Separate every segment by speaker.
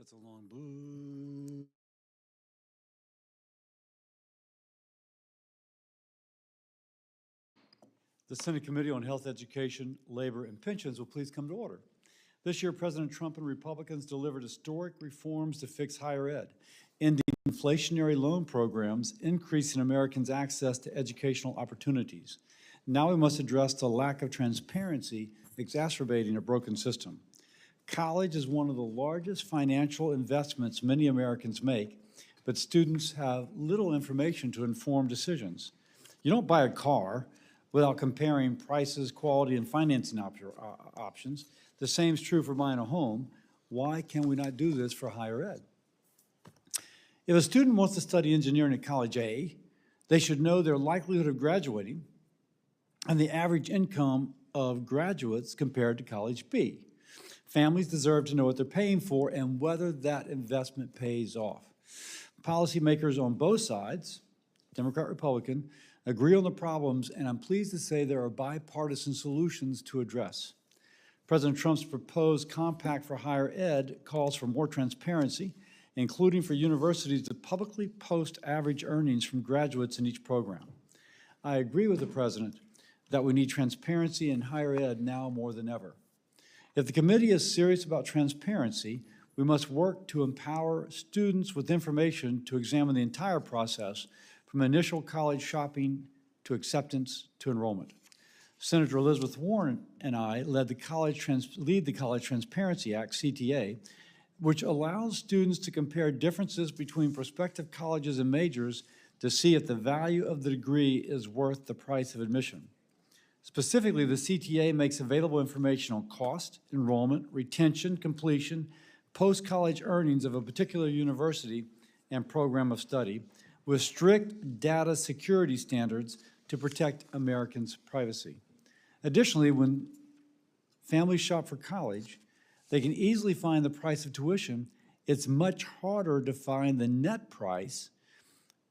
Speaker 1: That's a long boo. The Senate Committee on Health, Education, Labor, and Pensions will please come to order. This year, President Trump and Republicans delivered historic reforms to fix higher ed, ending inflationary loan programs, increasing Americans' access to educational opportunities. Now we must address the lack of transparency exacerbating a broken system. College is one of the largest financial investments many Americans make, but students have little information to inform decisions. You don't buy a car without comparing prices, quality, and financing options. The same is true for buying a home. Why can we not do this for higher ed? If a student wants to study engineering at College A, they should know their likelihood of graduating and the average income of graduates compared to College B. Families deserve to know what they're paying for and whether that investment pays off. Policymakers on both sides, Democrat, Republican, agree on the problems, and I'm pleased to say there are bipartisan solutions to address. President Trump's proposed compact for higher ed calls for more transparency, including for universities to publicly post average earnings from graduates in each program. I agree with the President that we need transparency in higher ed now more than ever. If the committee is serious about transparency, we must work to empower students with information to examine the entire process from initial college shopping to acceptance to enrollment. Senator Elizabeth Warren and I lead the College Transparency Act, CTA, which allows students to compare differences between prospective colleges and majors to see if the value of the degree is worth the price of admission. Specifically, the CTA makes available information on cost, enrollment, retention, completion, post-college earnings of a particular university and program of study, with strict data security standards to protect Americans' privacy. Additionally, when families shop for college, they can easily find the price of tuition. It's much harder to find the net price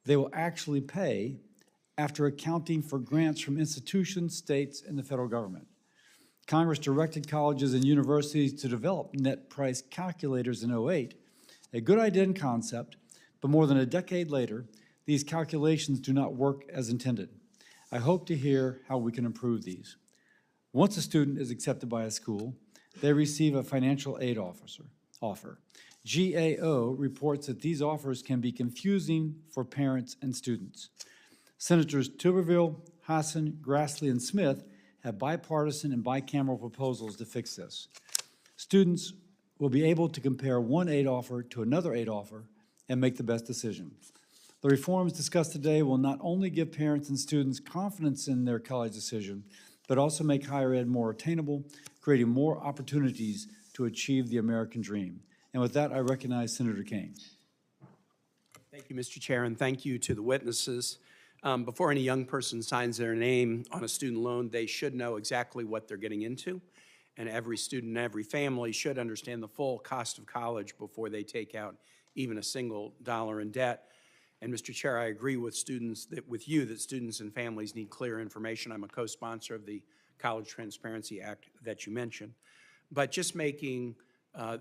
Speaker 1: they will actually pay after accounting for grants from institutions, states, and the federal government. Congress directed colleges and universities to develop net price calculators in 2008, a good idea and concept, but more than a decade later, these calculations do not work as intended. I hope to hear how we can improve these. Once a student is accepted by a school, they receive a financial aid offer. GAO reports that these offers can be confusing for parents and students. Senators Tuberville, Hassan, Grassley, and Smith have bipartisan and bicameral proposals to fix this. Students will be able to compare one aid offer to another aid offer and make the best decision. The reforms discussed today will not only give parents and students confidence in their college decision, but also make higher ed more attainable, creating more opportunities to achieve the American dream. And with that, I recognize Senator Kaine.
Speaker 2: Thank you, Mr. Chair, and thank you to the witnesses. Before any young person signs their name on a student loan, they should know exactly what they're getting into, and every student and every family should understand the full cost of college before they take out even a single dollar in debt. And Mr. Chair, I agree with you that students and families need clear information. I'm a co-sponsor of the College Transparency Act that you mentioned. But just making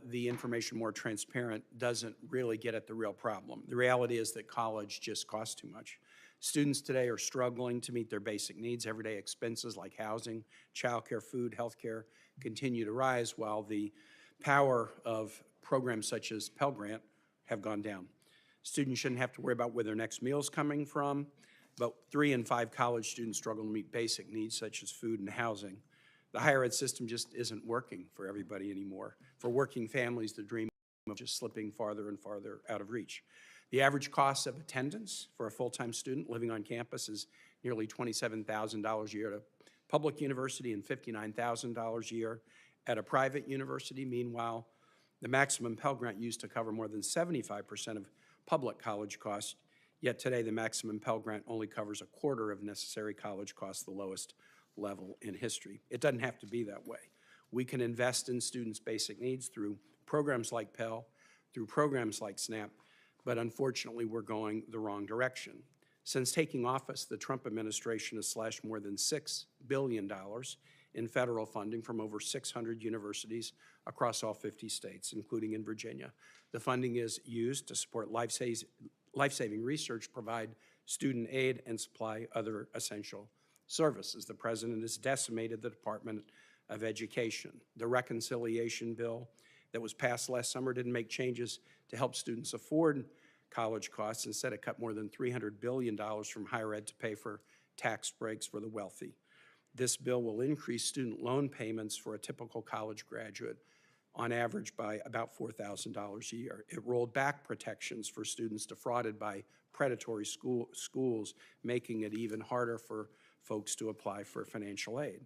Speaker 2: the information more transparent doesn't really get at the real problem. The reality is that college just costs too much. Students today are struggling to meet their basic needs. Everyday expenses like housing, childcare, food, healthcare continue to rise while the power of programs such as Pell Grant have gone down. Students shouldn't have to worry about where their next meal is coming from, but 3 in 5 college students struggle to meet basic needs such as food and housing. The higher ed system just isn't working for everybody anymore. For working families, the dream of just slipping farther and farther out of reach. The average cost of attendance for a full-time student living on campus is nearly $27,000 a year at a public university and $59,000 a year at a private university. Meanwhile, the maximum Pell Grant used to cover more than 75% of public college costs, yet today the maximum Pell Grant only covers a quarter of necessary college costs, the lowest level in history. It doesn't have to be that way. We can invest in students' basic needs through programs like Pell, through programs like SNAP, but unfortunately we're going the wrong direction. Since taking office, the Trump administration has slashed more than $6 billion in federal funding from over 600 universities across all 50 states, including in Virginia. The funding is used to support life-saving research, provide student aid, and supply other essential services. The president has decimated the Department of Education. The reconciliation bill that was passed last summer didn't make changes to help students afford college costs. Instead, it cut more than $300 billion from higher ed to pay for tax breaks for the wealthy. This bill will increase student loan payments for a typical college graduate on average by about $4,000 a year. It rolled back protections for students defrauded by predatory schools, making it even harder for folks to apply for financial aid.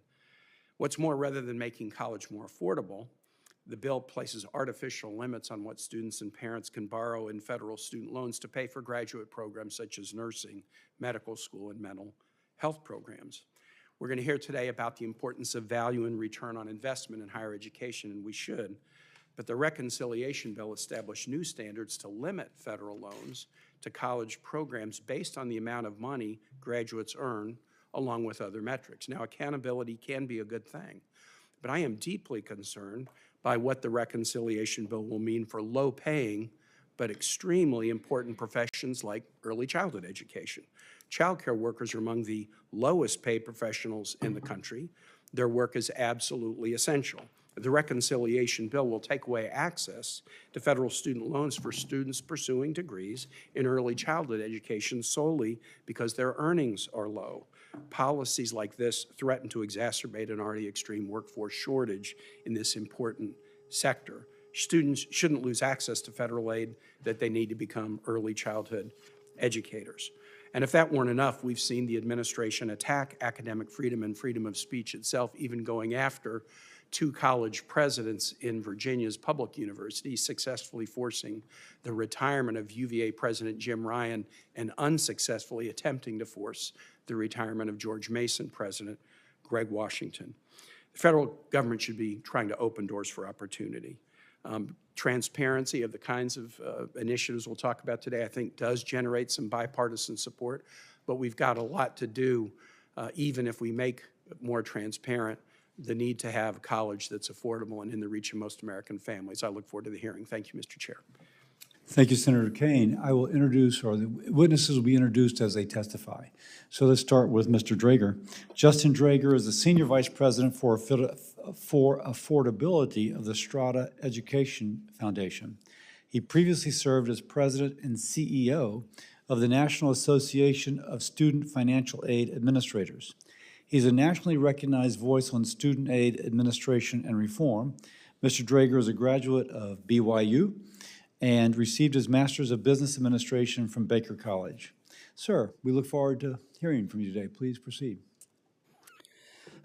Speaker 2: What's more, rather than making college more affordable, the bill places artificial limits on what students and parents can borrow in federal student loans to pay for graduate programs such as nursing, medical school, and mental health programs. We're going to hear today about the importance of value and return on investment in higher education, and we should. But the reconciliation bill established new standards to limit federal loans to college programs based on the amount of money graduates earn, along with other metrics. Now, accountability can be a good thing, but I am deeply concerned by what the reconciliation bill will mean for low-paying but extremely important professions like early childhood education. Child care workers are among the lowest paid professionals in the country. Their work is absolutely essential. The reconciliation bill will take away access to federal student loans for students pursuing degrees in early childhood education solely because their earnings are low. Policies like this threaten to exacerbate an already extreme workforce shortage in this important sector. Students shouldn't lose access to federal aid that they need to become early childhood educators. And if that weren't enough, we've seen the administration attack academic freedom and freedom of speech itself, even going after two college presidents in Virginia's public universities, successfully forcing the retirement of UVA President Jim Ryan and unsuccessfully attempting to force the retirement of George Mason President Greg Washington. The federal government should be trying to open doors for opportunity. Transparency of the kinds of initiatives we'll talk about today, I think, does generate some bipartisan support, but we've got a lot to do, even if we make more transparent the need to have a college that's affordable and in the reach of most American families. I look forward to the hearing. Thank you, Mr. Chair.
Speaker 1: Thank you, Senator Kane. I will introduce, or the witnesses will be introduced as they testify. So let's start with Mr. Drager. Justin Drager is the Senior Vice President for Affordability of the Strada Education Foundation. He previously served as President and CEO of the National Association of Student Financial Aid Administrators. He's a nationally recognized voice on student aid administration and reform. Mr. Drager is a graduate of BYU and received his Master's of Business Administration from Baker College. Sir, we look forward to hearing from you today. Please proceed.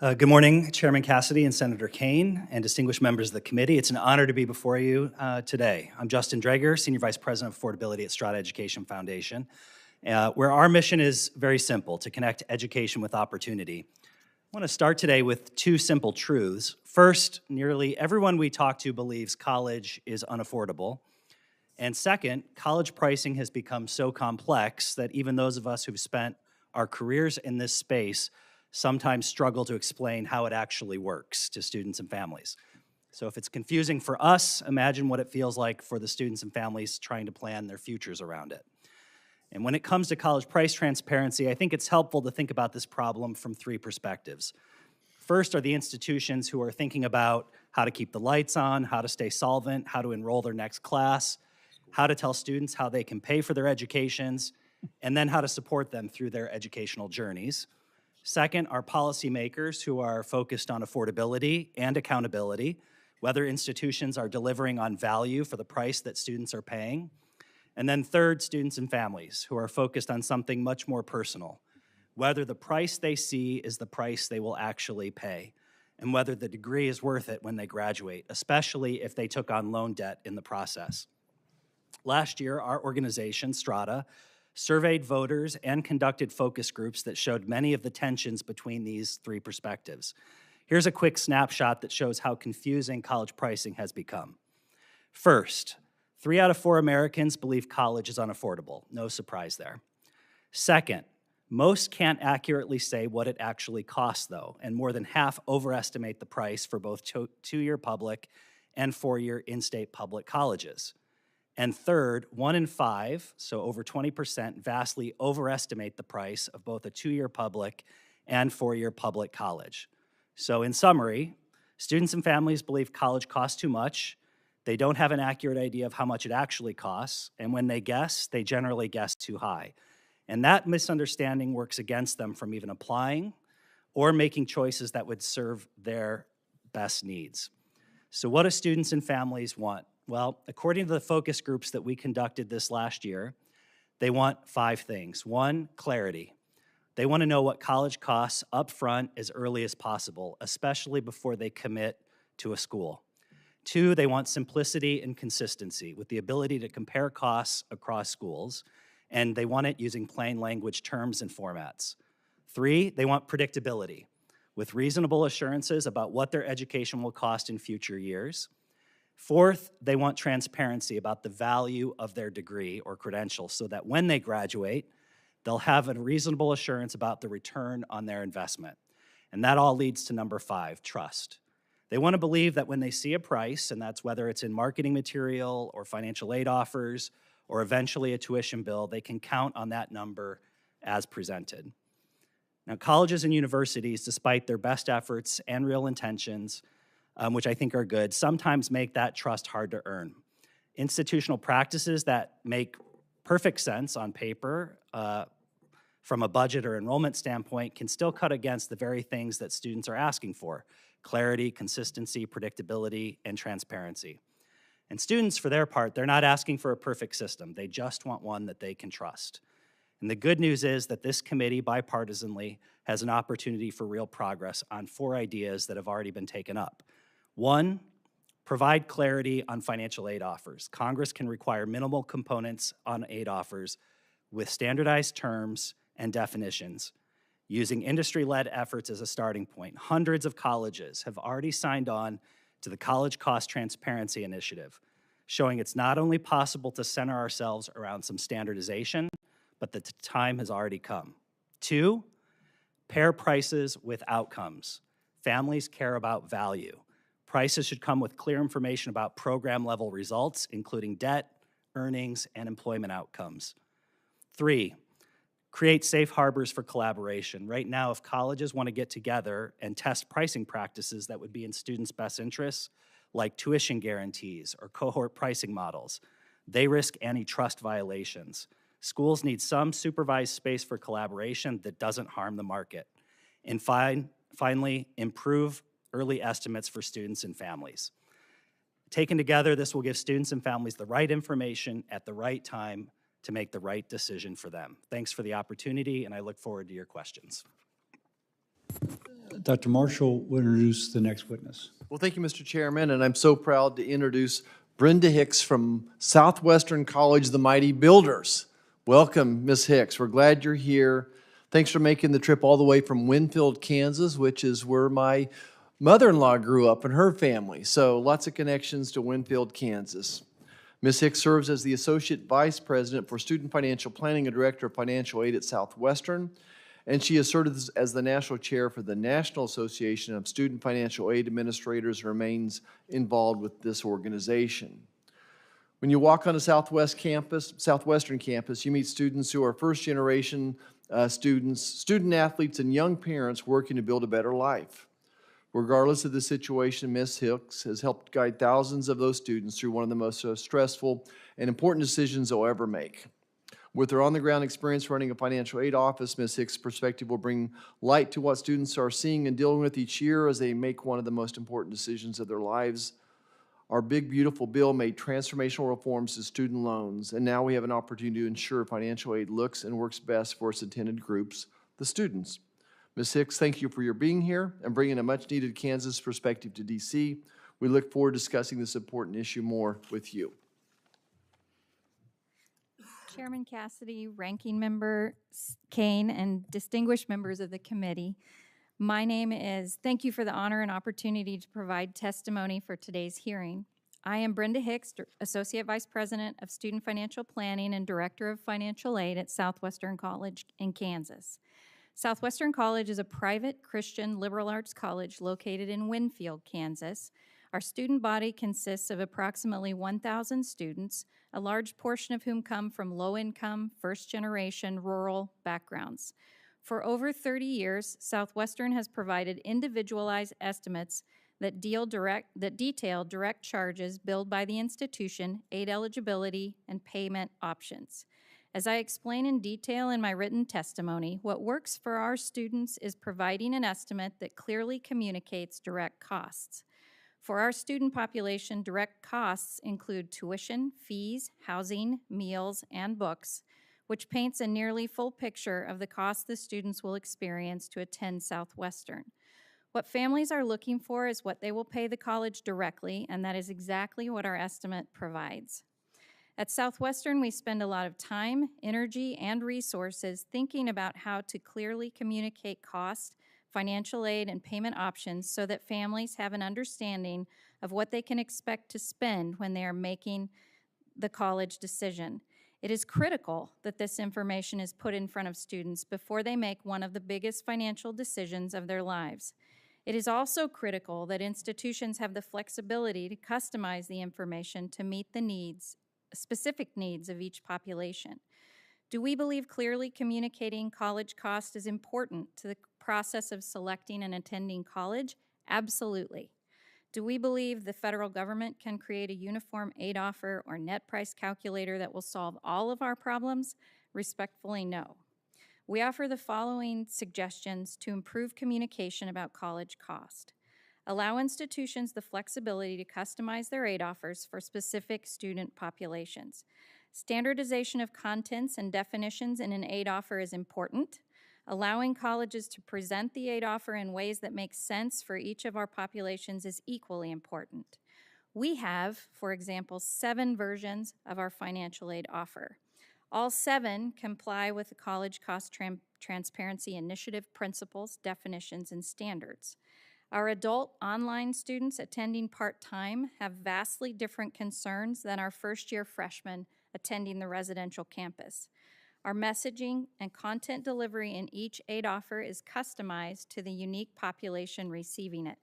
Speaker 3: Good morning, Chairman Cassidy and Senator Kane, and distinguished members of the committee. It's an honor to be before you today. I'm Justin Drager, Senior Vice President of Affordability at Strada Education Foundation, where our mission is very simple: to connect education with opportunity. I want to start today with two simple truths. First, nearly everyone we talk to believes college is unaffordable. And second, college pricing has become so complex that even those of us who've spent our careers in this space sometimes struggle to explain how it actually works to students and families. So if it's confusing for us, imagine what it feels like for the students and families trying to plan their futures around it. And when it comes to college price transparency, I think it's helpful to think about this problem from three perspectives. First are the institutions who are thinking about how to keep the lights on, how to stay solvent, how to enroll their next class, how to tell students how they can pay for their educations, and then how to support them through their educational journeys. Second are policymakers who are focused on affordability and accountability, whether institutions are delivering on value for the price that students are paying. And then third, students and families who are focused on something much more personal, whether the price they see is the price they will actually pay, and whether the degree is worth it when they graduate, especially if they took on loan debt in the process. Last year, our organization, Strada, surveyed voters and conducted focus groups that showed many of the tensions between these three perspectives. Here's a quick snapshot that shows how confusing college pricing has become. First, 3 out of 4 Americans believe college is unaffordable. No surprise there. Second, most can't accurately say what it actually costs, though, and more than half overestimate the price for both two-year public and four-year in-state public colleges. And third, 1 in 5, so over 20%, vastly overestimate the price of both a two-year public and four-year public college. So in summary, students and families believe college costs too much. They don't have an accurate idea of how much it actually costs, and when they guess, they generally guess too high. And that misunderstanding works against them from even applying or making choices that would serve their best needs. So what do students and families want? Well, according to the focus groups that we conducted this last year, they want 5 things. 1, clarity. They want to know what college costs up front as early as possible, especially before they commit to a school. 2, they want simplicity and consistency with the ability to compare costs across schools, and they want it using plain language terms and formats. 3, they want predictability with reasonable assurances about what their education will cost in future years. 4th, they want transparency about the value of their degree or credential so that when they graduate, they'll have a reasonable assurance about the return on their investment. And that all leads to number 5, trust. They want to believe that when they see a price, and that's whether it's in marketing material or financial aid offers or eventually a tuition bill, they can count on that number as presented. Now, colleges and universities, despite their best efforts and real intentions, which I think are good, sometimes make that trust hard to earn. Institutional practices that make perfect sense on paper from a budget or enrollment standpoint can still cut against the very things that students are asking for: clarity, consistency, predictability, and transparency. And students, for their part, they're not asking for a perfect system. They just want one that they can trust. And the good news is that this committee, bipartisanly, has an opportunity for real progress on 4 ideas that have already been taken up. 1, provide clarity on financial aid offers. Congress can require minimal components on aid offers with standardized terms and definitions. Using industry-led efforts as a starting point, hundreds of colleges have already signed on to the College Cost Transparency Initiative, showing it's not only possible to center ourselves around some standardization, but that the time has already come. 2, pair prices with outcomes. Families care about value. Prices should come with clear information about program-level results, including debt, earnings, and employment outcomes. 3, create safe harbors for collaboration. Right now, if colleges want to get together and test pricing practices that would be in students' best interests, like tuition guarantees or cohort pricing models, they risk antitrust violations. Schools need some supervised space for collaboration that doesn't harm the market. And finally, improve early estimates for students and families. Taken together, this will give students and families the right information at the right time to make the right decision for them. Thanks for the opportunity, and I look forward to your questions.
Speaker 1: Dr. Marshall will introduce the next witness.
Speaker 4: Well, thank you, Mr. Chairman, and I'm so proud to introduce Brenda Hicks from Southwestern College, the Mighty Builders. Welcome, Ms. Hicks. We're glad you're here. Thanks for making the trip all the way from Winfield, Kansas, which is where my mother-in-law grew up and her family. So lots of connections to Winfield, Kansas. Ms. Hicks serves as the Associate Vice President for Student Financial Planning and Director of Financial Aid at Southwestern, and she has served as the National Chair for the National Association of Student Financial Aid Administrators and remains involved with this organization. When you walk on a Southwestern campus, you meet students who are first-generation students, student athletes, and young parents working to build a better life. Regardless of the situation, Ms. Hicks has helped guide thousands of those students through one of the most stressful and important decisions they'll ever make. With her on-the-ground experience running a financial aid office, Ms. Hicks' perspective will bring light to what students are seeing and dealing with each year as they make one of the most important decisions of their lives. Our big, beautiful bill made transformational reforms to student loans, and now we have an opportunity to ensure financial aid looks and works best for its intended groups, the students. Ms. Hicks, thank you for your being here and bringing a much-needed Kansas perspective to D.C. We look forward to discussing this important issue more with you.
Speaker 5: Chairman Cassidy, Ranking Member Kane, and distinguished members of the committee. Thank you for the honor and opportunity to provide testimony for today's hearing. I am Brenda Hicks, Associate Vice President of Student Financial Planning and Director of Financial Aid at Southwestern College in Kansas. Southwestern College is a private Christian liberal arts college located in Winfield, Kansas. Our student body consists of approximately 1,000 students, a large portion of whom come from low-income, first-generation rural backgrounds. For over 30 years, Southwestern has provided individualized estimates that detail direct charges billed by the institution, aid eligibility, and payment options. As I explain in detail in my written testimony, what works for our students is providing an estimate that clearly communicates direct costs. For our student population, direct costs include tuition, fees, housing, meals, and books, which paints a nearly full picture of the cost the students will experience to attend Southwestern. What families are looking for is what they will pay the college directly, and that is exactly what our estimate provides. At Southwestern, we spend a lot of time, energy, and resources thinking about how to clearly communicate cost, financial aid, and payment options so that families have an understanding of what they can expect to spend when they are making the college decision. It is critical that this information is put in front of students before they make one of the biggest financial decisions of their lives. It is also critical that institutions have the flexibility to customize the information to meet the specific needs of each population. Do we believe clearly communicating college cost is important to the process of selecting and attending college? Absolutely. Do we believe the federal government can create a uniform aid offer or net price calculator that will solve all of our problems? Respectfully, no. We offer the following suggestions to improve communication about college cost. Allow institutions the flexibility to customize their aid offers for specific student populations. Standardization of contents and definitions in an aid offer is important. Allowing colleges to present the aid offer in ways that make sense for each of our populations is equally important. We have, for example, 7 versions of our financial aid offer. All 7 comply with the College Cost Transparency Initiative principles, definitions, and standards. Our adult online students attending part-time have vastly different concerns than our first-year freshmen attending the residential campus. Our messaging and content delivery in each aid offer is customized to the unique population receiving it.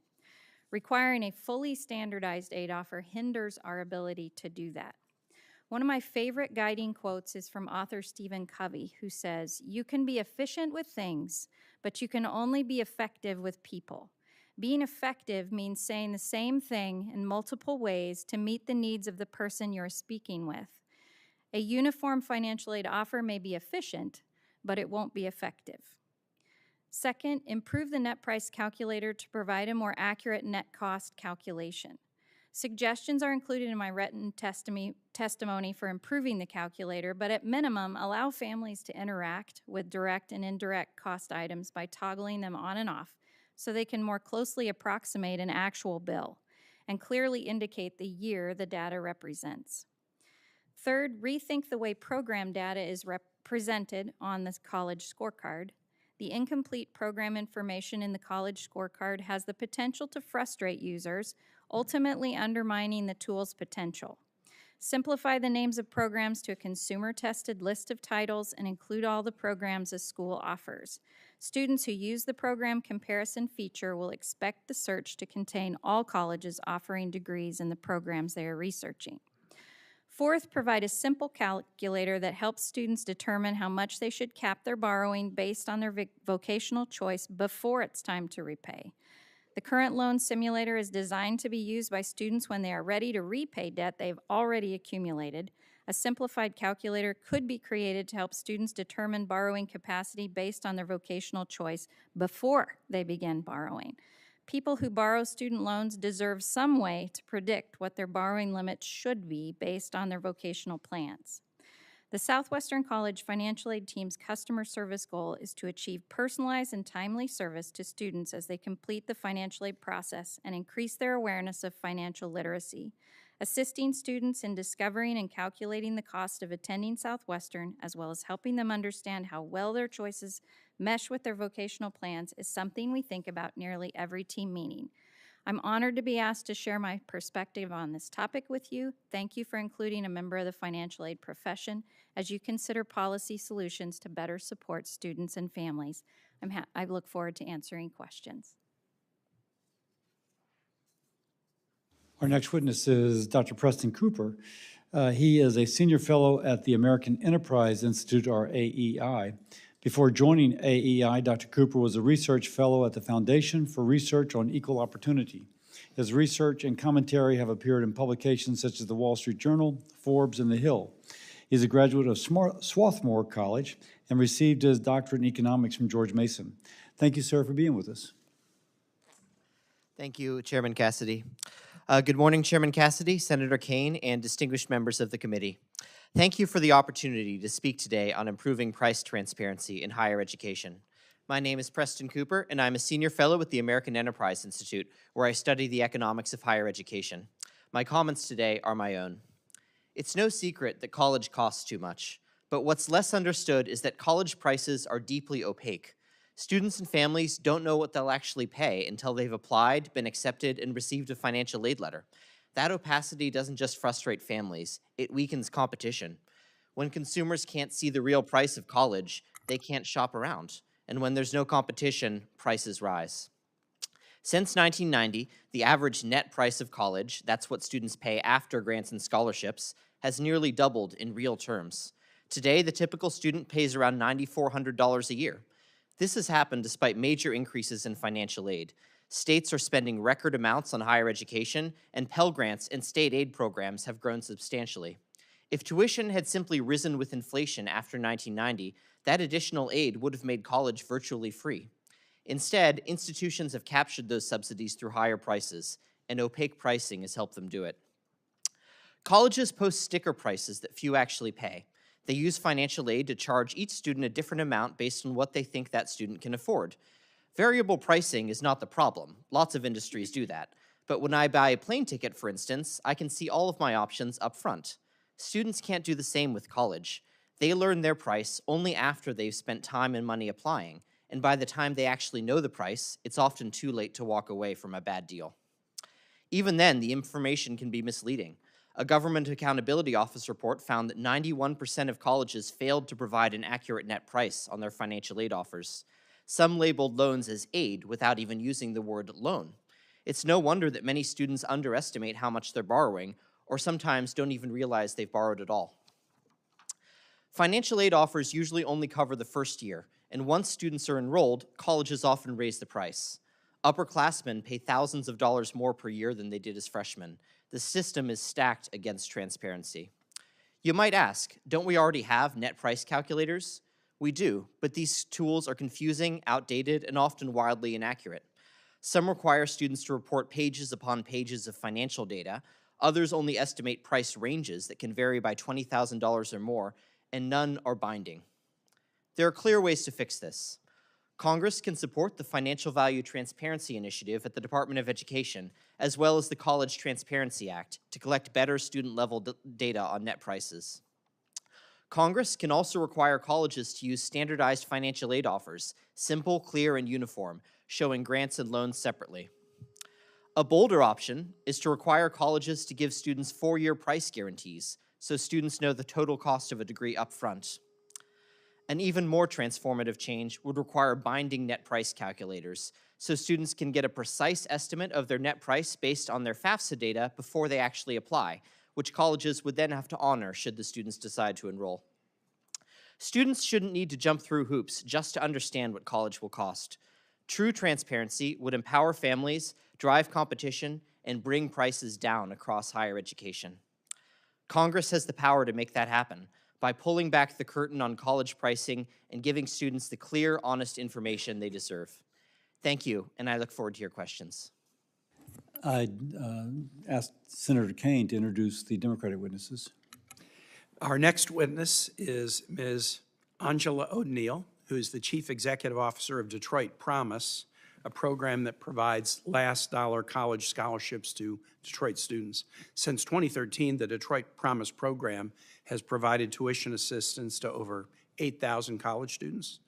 Speaker 5: Requiring a fully standardized aid offer hinders our ability to do that. One of my favorite guiding quotes is from author Stephen Covey, who says, "You can be efficient with things, but you can only be effective with people. Being effective means saying the same thing in multiple ways to meet the needs of the person you're speaking with. A uniform financial aid offer may be efficient, but it won't be effective." Second, improve the net price calculator to provide a more accurate net cost calculation. Suggestions are included in my written testimony for improving the calculator, but at minimum, allow families to interact with direct and indirect cost items by toggling them on and off so they can more closely approximate an actual bill and clearly indicate the year the data represents. Third, rethink the way program data is represented on the college scorecard. The incomplete program information in the college scorecard has the potential to frustrate users, ultimately undermining the tool's potential. Simplify the names of programs to a consumer-tested list of titles and include all the programs a school offers. Students who use the program comparison feature will expect the search to contain all colleges offering degrees in the programs they are researching. Fourth, provide a simple calculator that helps students determine how much they should cap their borrowing based on their vocational choice before it's time to repay. The current loan simulator is designed to be used by students when they are ready to repay debt they've already accumulated. A simplified calculator could be created to help students determine borrowing capacity based on their vocational choice before they begin borrowing. People who borrow student loans deserve some way to predict what their borrowing limits should be based on their vocational plans. The Southwestern College Financial Aid Team's customer service goal is to achieve personalized and timely service to students as they complete the financial aid process and increase their awareness of financial literacy, assisting students in discovering and calculating the cost of attending Southwestern, as well as helping them understand how well their choices mesh with their vocational plans, is something we think about nearly every team meeting. I'm honored to be asked to share my perspective on this topic with you. Thank you for including a member of the financial aid profession as you consider policy solutions to better support students and families. I look forward to answering questions.
Speaker 1: Our next witness is Dr. Preston Cooper. He is a senior fellow at the American Enterprise Institute, or AEI. Before joining AEI, Dr. Cooper was a research fellow at the Foundation for Research on Equal Opportunity. His research and commentary have appeared in publications such as the Wall Street Journal, Forbes, and The Hill. He's a graduate of Swarthmore College and received his doctorate in economics from George Mason. Thank you, sir, for being with us.
Speaker 6: Thank you, Chairman Cassidy. Good morning, Chairman Cassidy, Senator Kane, and distinguished members of the committee. Thank you for the opportunity to speak today on improving price transparency in higher education. My name is Preston Cooper, and I'm a senior fellow at the American Enterprise Institute, where I study the economics of higher education. My comments today are my own. It's no secret that college costs too much, but what's less understood is that college prices are deeply opaque. Students and families don't know what they'll actually pay until they've applied, been accepted, and received a financial aid letter. That opacity doesn't just frustrate families, it weakens competition. When consumers can't see the real price of college, they can't shop around. And when there's no competition, prices rise. Since 1990, the average net price of college, that's what students pay after grants and scholarships, has nearly doubled in real terms. Today, the typical student pays around $9,400 a year. This has happened despite major increases in financial aid. States are spending record amounts on higher education, and Pell Grants and state aid programs have grown substantially. If tuition had simply risen with inflation after 1990, that additional aid would have made college virtually free. Instead, institutions have captured those subsidies through higher prices, and opaque pricing has helped them do it. Colleges post sticker prices that few actually pay. They use financial aid to charge each student a different amount based on what they think that student can afford. Variable pricing is not the problem. Lots of industries do that. But when I buy a plane ticket, for instance, I can see all of my options up front. Students can't do the same with college. They learn their price only after they've spent time and money applying, and by the time they actually know the price, it's often too late to walk away from a bad deal. Even then, the information can be misleading. A Government Accountability Office report found that 91% of colleges failed to provide an accurate net price on their financial aid offers. Some labeled loans as aid without even using the word loan. It's no wonder that many students underestimate how much they're borrowing, or sometimes don't even realize they've borrowed at all. Financial aid offers usually only cover the first year, and once students are enrolled, colleges often raise the price. Upperclassmen pay thousands of dollars more per year than they did as freshmen. The system is stacked against transparency. You might ask, don't we already have net price calculators? We do, but these tools are confusing, outdated, and often wildly inaccurate. Some require students to report pages upon pages of financial data. Others only estimate price ranges that can vary by $20,000 or more, and none are binding. There are clear ways to fix this. Congress can support the Financial Value Transparency Initiative at the Department of Education, as well as the College Transparency Act, to collect better student-level data on net prices. Congress can also require colleges to use standardized financial aid offers, simple, clear, and uniform, showing grants and loans separately. A bolder option is to require colleges to give students 4-year price guarantees, so students know the total cost of a degree up front. An even more transformative change would require binding net price calculators, so students can get a precise estimate of their net price based on their FAFSA data before they actually apply, which colleges would then have to honor should the students decide to enroll. Students shouldn't need to jump through hoops just to understand what college will cost. True transparency would empower families, drive competition, and bring prices down across higher education. Congress has the power to make that happen by pulling back the curtain on college pricing and giving students the clear, honest information they deserve. Thank you, and I look forward to your questions.
Speaker 1: I asked Senator Kane to introduce the Democratic witnesses.
Speaker 2: Our next witness is Ms. Angela O'Neill, who is the Chief Executive Officer of Detroit Promise, a program that provides last dollar college scholarships to Detroit students. Since 2013, the Detroit Promise program has provided tuition assistance to over 8,000 college students.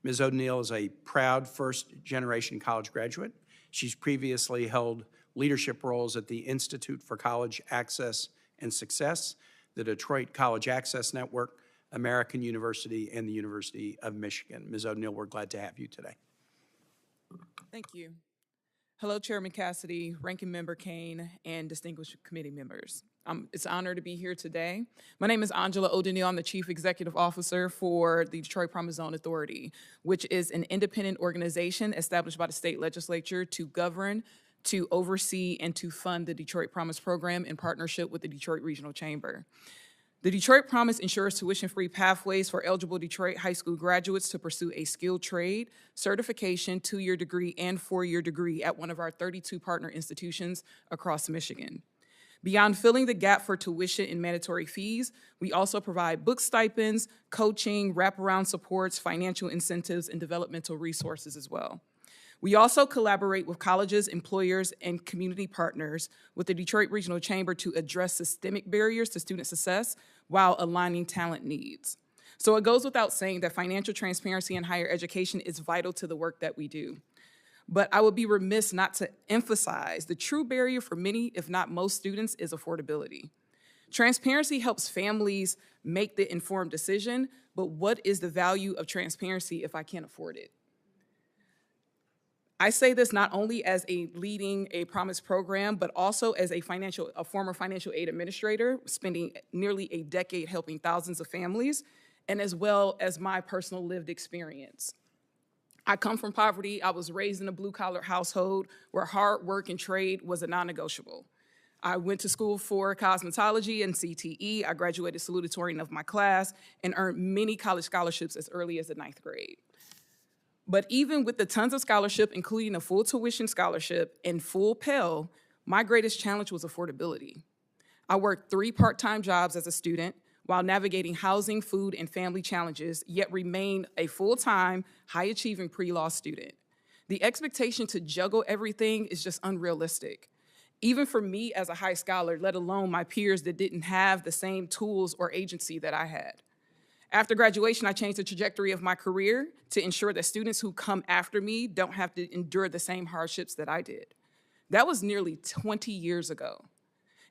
Speaker 2: Ms. O'Neill is a proud first-generation college graduate. She's previously held leadership roles at the Institute for College Access and Success, the Detroit College Access Network, American University, and the University of Michigan. Ms. O'Neill, we're glad to have you today.
Speaker 7: Thank you. Hello, Chairman Cassidy, Ranking Member Kane, and distinguished committee members. It's an honor to be here today. My name is Angela O'Donnell. I'm the Chief Executive Officer for the Detroit Promise Zone Authority, which is an independent organization established by the state legislature to govern, to oversee, and to fund the Detroit Promise program in partnership with the Detroit Regional Chamber. The Detroit Promise ensures tuition-free pathways for eligible Detroit high school graduates to pursue a skilled trade, certification, 2-year degree, and 4-year degree at one of our 32 partner institutions across Michigan. Beyond filling the gap for tuition and mandatory fees, we also provide book stipends, coaching, wraparound supports, financial incentives, and developmental resources as well. We also collaborate with colleges, employers, and community partners with the Detroit Regional Chamber to address systemic barriers to student success while aligning talent needs. So it goes without saying that financial transparency in higher education is vital to the work that we do. But I would be remiss not to emphasize the true barrier for many, if not most students, is affordability. Transparency helps families make the informed decision, but what is the value of transparency if I can't afford it? I say this not only as leading a Promise program, but also as a former financial aid administrator, spending nearly a decade helping thousands of families, and as well as my personal lived experience. I come from poverty. I was raised in a blue-collar household where hard work and trade was a non-negotiable. I went to school for cosmetology and CTE. I graduated salutatorian of my class and earned many college scholarships as early as the 9th grade. But even with the tons of scholarship, including a full tuition scholarship and full Pell, my greatest challenge was affordability. I worked 3 part-time jobs as a student while navigating housing, food, and family challenges, yet remained a full-time, high-achieving pre-law student. The expectation to juggle everything is just unrealistic. Even for me as a high scholar, let alone my peers that didn't have the same tools or agency that I had. After graduation, I changed the trajectory of my career to ensure that students who come after me don't have to endure the same hardships that I did. That was nearly 20 years ago.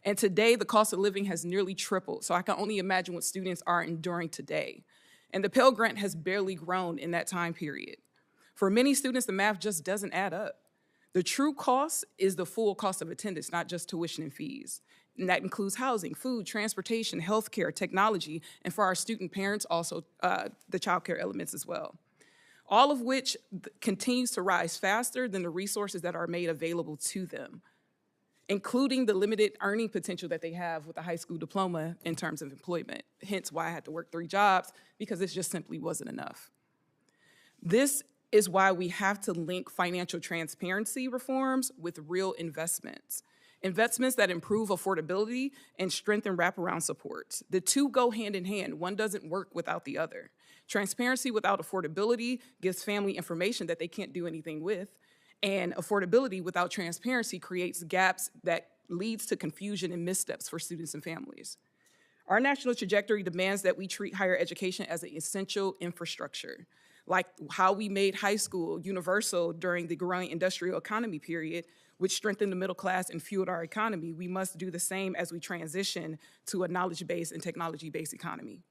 Speaker 7: And today, the cost of living has nearly tripled, so I can only imagine what students are enduring today. And the Pell Grant has barely grown in that time period. For many students, the math just doesn't add up. The true cost is the full cost of attendance, not just tuition and fees. And that includes housing, food, transportation, healthcare, technology, and for our student parents, also the childcare elements as well. All of which continues to rise faster than the resources that are made available to them, including the limited earning potential that they have with a high school diploma in terms of employment. Hence why I had to work 3 jobs, because it just simply wasn't enough. This is why we have to link financial transparency reforms with real investments. Investments that improve affordability and strengthen wraparound supports. The two go hand in hand. One doesn't work without the other. Transparency without affordability gives family information that they can't do anything with, and affordability without transparency creates gaps that leads to confusion and missteps for students and families. Our national trajectory demands that we treat higher education as an essential infrastructure. Like how we made high school universal during the growing industrial economy period, which strengthened the middle class and fueled our economy, we must do the same as we transition to a knowledge-based and technology-based economy.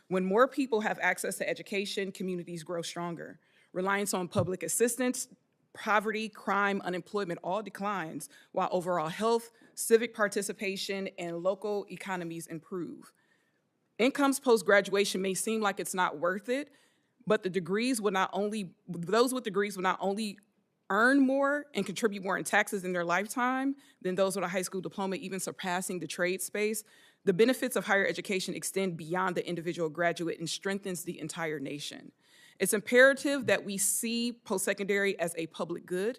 Speaker 7: When more people have access to education, communities grow stronger. Reliance on public assistance, poverty, crime, unemployment all declines, while overall health, civic participation, and local economies improve. Incomes post-graduation may seem like it's not worth it, but those with degrees will not only earn more and contribute more in taxes in their lifetime than those with a high school diploma, even surpassing the trade space. The benefits of higher education extend beyond the individual graduate and strengthens the entire nation. It's imperative that we see post-secondary as a public good,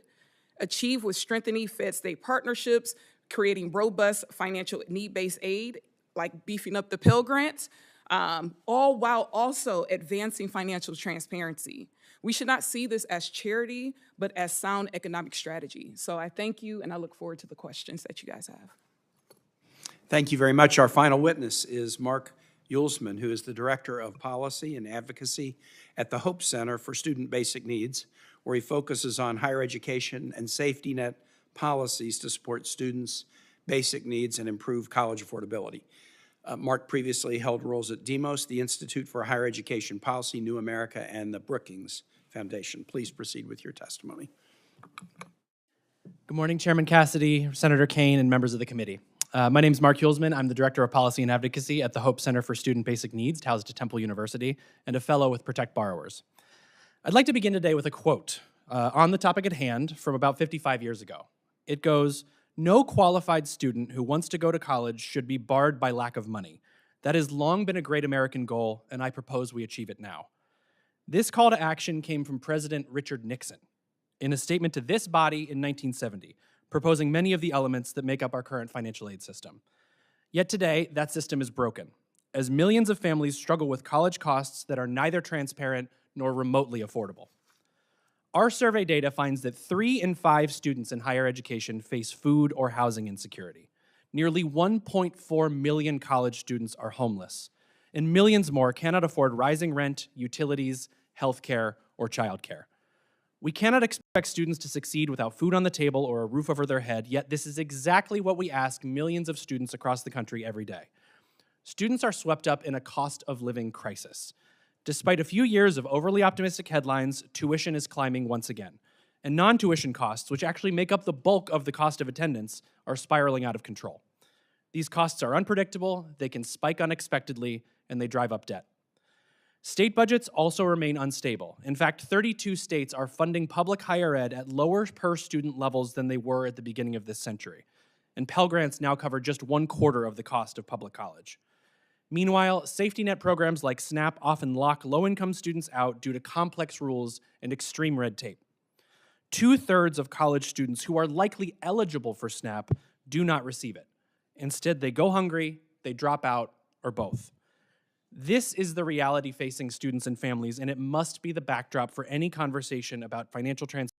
Speaker 7: achieved with strengthening Fed-state partnerships, creating robust financial need-based aid, like beefing up the Pell Grants, all while also advancing financial transparency. We should not see this as charity, but as sound economic strategy. So I thank you, and I look forward to the questions that you guys have.
Speaker 2: Thank you very much. Our final witness is Mark Yulesman, who is the Director of Policy and Advocacy at the Hope Center for Student Basic Needs, where he focuses on higher education and safety net policies to support students' basic needs and improve college affordability. Mark previously held roles at DEMOS, the Institute for Higher Education Policy, New America, and the Brookings Foundation. Please proceed with your testimony.
Speaker 8: Good morning, Chairman Cassidy, Senator Kane, and members of the committee. My name is Mark Hulsman. I'm the Director of Policy and Advocacy at the Hope Center for Student Basic Needs, housed at Temple University, and a fellow with Protect Borrowers. I'd like to begin today with a quote on the topic at hand from about 55 years ago. It goes, "No qualified student who wants to go to college should be barred by lack of money. That has long been a great American goal, and I propose we achieve it now." This call to action came from President Richard Nixon in a statement to this body in 1970, proposing many of the elements that make up our current financial aid system. Yet today, that system is broken, as millions of families struggle with college costs that are neither transparent nor remotely affordable. Our survey data finds that 3 in 5 students in higher education face food or housing insecurity. Nearly 1.4 million college students are homeless, and millions more cannot afford rising rent, utilities, healthcare, or childcare. We cannot expect students to succeed without food on the table or a roof over their head, yet this is exactly what we ask millions of students across the country every day. Students are swept up in a cost of living crisis. Despite a few years of overly optimistic headlines, tuition is climbing once again. And non-tuition costs, which actually make up the bulk of the cost of attendance, are spiraling out of control. These costs are unpredictable, they can spike unexpectedly, and they drive up debt. State budgets also remain unstable. In fact, 32 states are funding public higher ed at lower per student levels than they were at the beginning of this century. And Pell Grants now cover just 1/4 of the cost of public college. Meanwhile, safety net programs like SNAP often lock low-income students out due to complex rules and extreme red tape. 2/3 of college students who are likely eligible for SNAP do not receive it. Instead, they go hungry, they drop out, or both. This is the reality facing students and families, and it must be the backdrop for any conversation about financial transparency